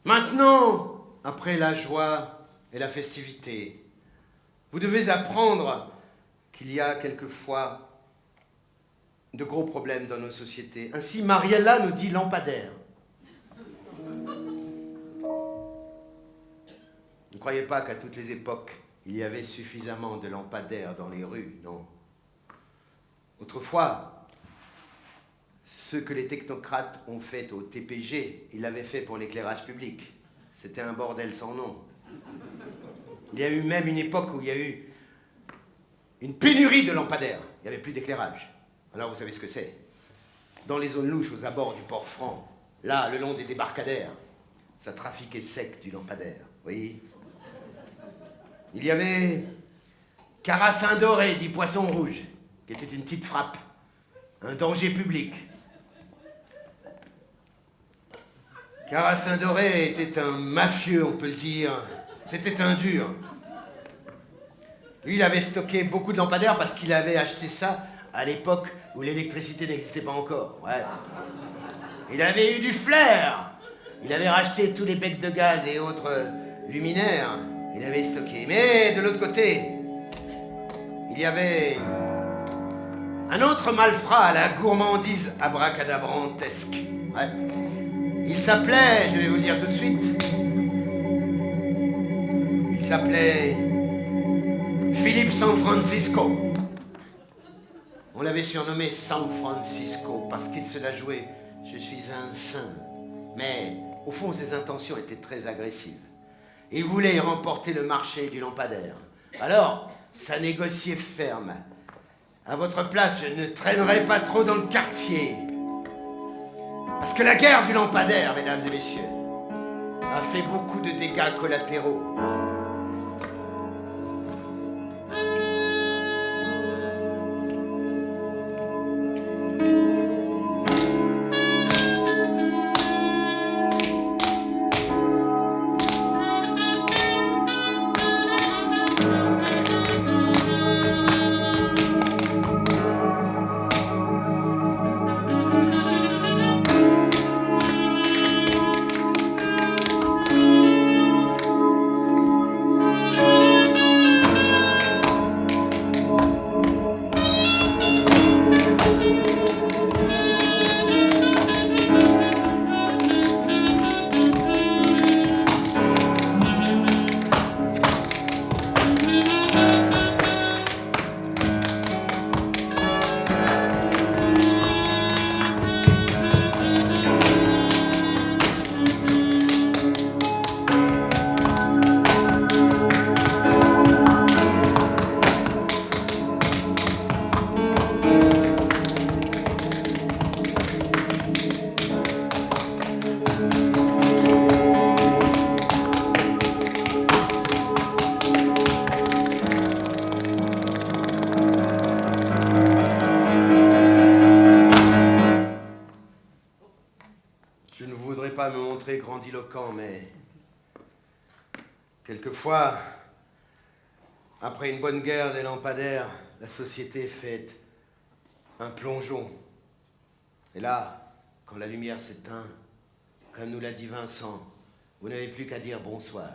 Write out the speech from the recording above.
Maintenant, après la joie et la festivité, vous devez apprendre qu'il y a quelquefois de gros problèmes dans nos sociétés. Ainsi, Mariella nous dit lampadaire. Ne croyez pas qu'à toutes les époques, il y avait suffisamment de lampadaires dans les rues, non. Autrefois, ce que les technocrates ont fait au TPG, ils l'avaient fait pour l'éclairage public. C'était un bordel sans nom. Il y a eu même une époque où il y a eu une pénurie de lampadaires. Il n'y avait plus d'éclairage. Alors vous savez ce que c'est? Dans les zones louches, aux abords du port franc, là, le long des débarcadères, ça trafiquait sec du lampadaire, vous voyez? Il y avait Carassin doré, dit Poisson rouge, qui était une petite frappe, un danger public. Carassin doré était un mafieux, on peut le dire. C'était un dur. Lui, il avait stocké beaucoup de lampadaires parce qu'il avait acheté ça à l'époque où l'électricité n'existait pas encore. Ouais. Il avait eu du flair. Il avait racheté tous les becs de gaz et autres luminaires. Il avait stocké. Mais de l'autre côté, il y avait un autre malfrat à la gourmandise abracadabrantesque. Ouais. Il s'appelait, je vais vous le dire tout de suite, il s'appelait Philippe San Francisco. On l'avait surnommé San Francisco parce qu'il se la jouait « je suis un saint ». Mais au fond, ses intentions étaient très agressives. Il voulait remporter le marché du lampadaire. Alors, ça négociait ferme. À votre place, je ne traînerai pas trop dans le quartier. Parce que la guerre du lampadaire, mesdames et messieurs, a fait beaucoup de dégâts collatéraux. Je ne voudrais pas me montrer grandiloquent, mais quelquefois, après une bonne guerre des lampadaires, la société fait un plongeon. Et là, quand la lumière s'éteint, comme nous l'a dit Vincent, vous n'avez plus qu'à dire bonsoir.